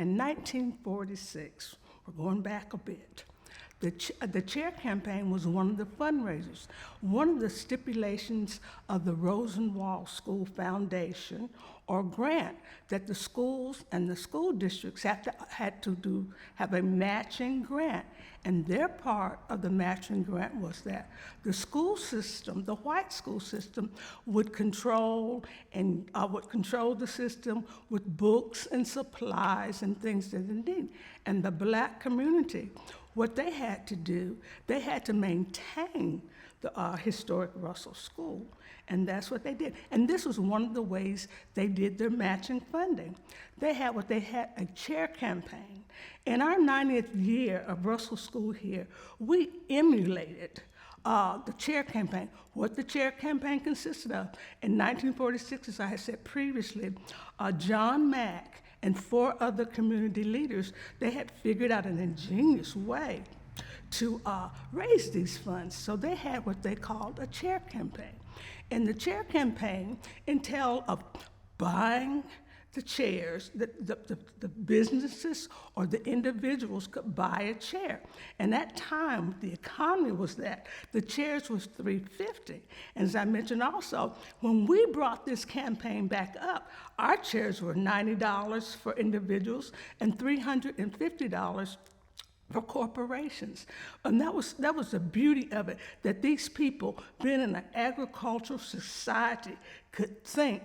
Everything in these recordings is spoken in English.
in 1946, we're going back a bit, the chair campaign was one of the fundraisers. One of the stipulations of the Rosenwald School Foundation or grant that the schools and the school districts had to have a matching grant. And their part of the matching grant was that the school system, the white school system, would control the system with books and supplies and things that they need. And the black community, what they had to do, they had to maintain the historic Russell School, and that's what they did. And this was one of the ways they did their matching funding. They had a chair campaign. In our 90th year of Russell School here, we emulated the chair campaign. What the chair campaign consisted of. In 1946, as I had said previously, John Mack and 4 other community leaders, they had figured out an ingenious way to raise these funds. So they had what they called a chair campaign. And the chair campaign entailed of buying the chairs, the businesses or the individuals could buy a chair. And at that time, the economy was that. The chairs was $350. And as I mentioned also, when we brought this campaign back up, our chairs were $90 for individuals and $350 for corporations. And that was the beauty of it, that these people, being in an agricultural society, could think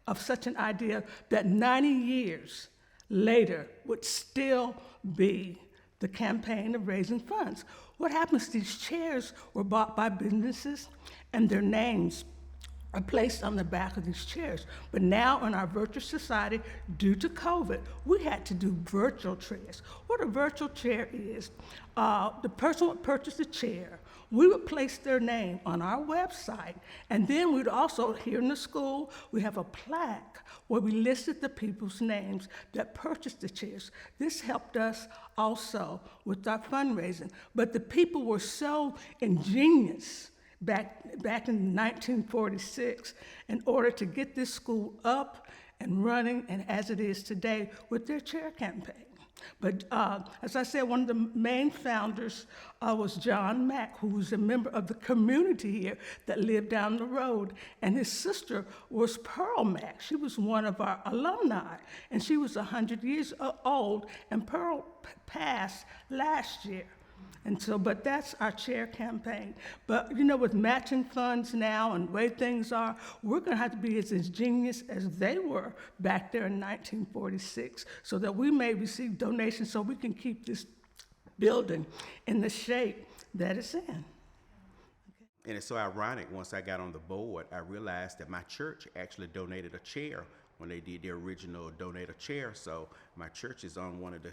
of such an idea that 90 years later would still be the campaign of raising funds. What happens, these chairs were bought by businesses and their names are placed on the back of these chairs. But now in our virtual society, due to COVID, we had to do virtual chairs. What a virtual chair is, the person would purchase a chair, we would place their name on our website, and then we'd also, here in the school, we have a plaque where we listed the people's names that purchased the chairs. This helped us also with our fundraising. But the people were so ingenious back in 1946 in order to get this school up and running and as it is today with their chair campaign. But as I said, one of the main founders was John Mack, who was a member of the community here that lived down the road. And his sister was Pearl Mack. She was one of our alumni, and she was 100 years old, and Pearl passed last year. And so, but that's our chair campaign. But you know, with matching funds now and the way things are, we're gonna have to be as ingenious as they were back there in 1946 so that we may receive donations so we can keep this building in the shape that it's in. Okay. And it's so ironic, once I got on the board, I realized that my church actually donated a chair when they did their original donate a chair. So my church is on one of the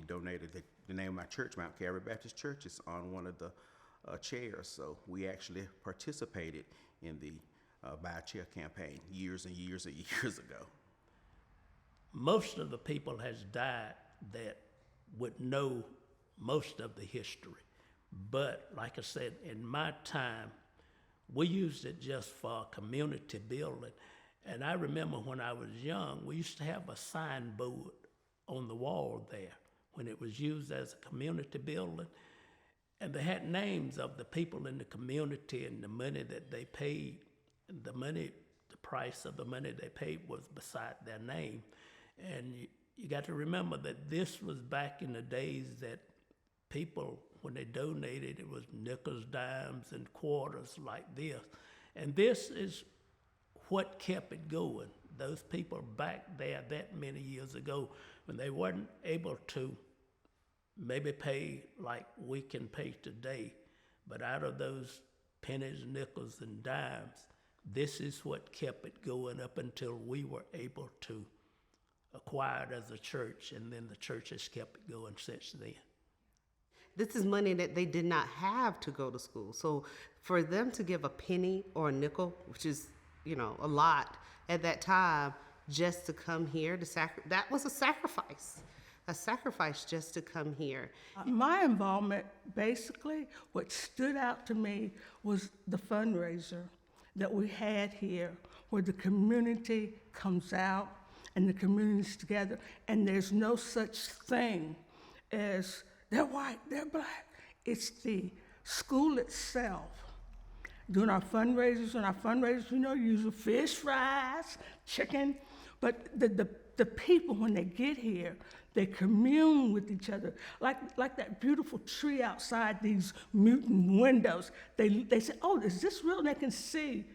donated, the name of my church, Mount Calvary Baptist Church, is on one of the chairs. So we actually participated in the Buy a Chair campaign years and years and years ago. Most of the people has died that would know most of the history. But like I said, in my time, we used it just for community building. And I remember when I was young, we used to have a signboard on the wall there when it was used as a community building. And they had names of the people in the community and the money that they paid. And the price of the money they paid was beside their name. And you got to remember that this was back in the days that people, when they donated, it was nickels, dimes, and quarters like this. And this is what kept it going. Those people back there that many years ago, when they weren't able to maybe pay like we can pay today, but out of those pennies, nickels, and dimes, this is what kept it going up until we were able to acquire it as a church, and then the church has kept it going since then. This is money that they did not have to go to school. So for them to give a penny or a nickel, which is, you know, a lot at that time, just to come here, that was a sacrifice just to come here. My involvement, basically, what stood out to me was the fundraiser that we had here, where the community comes out and the communities together. And there's no such thing as they're white, they're black. It's the school itself. Doing our fundraisers, usually fish fries, chicken, but the people, when they get here, they commune with each other. Like that beautiful tree outside these mutant windows. They say, oh, is this real? And they can see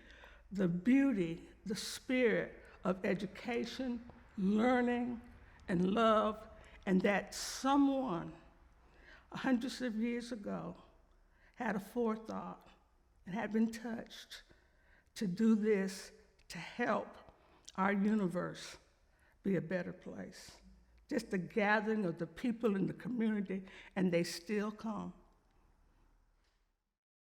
the beauty, the spirit of education, learning, and love, and that someone hundreds of years ago had a forethought and had been touched to do this to help our universe be a better place. Just the gathering of the people in the community, and they still come.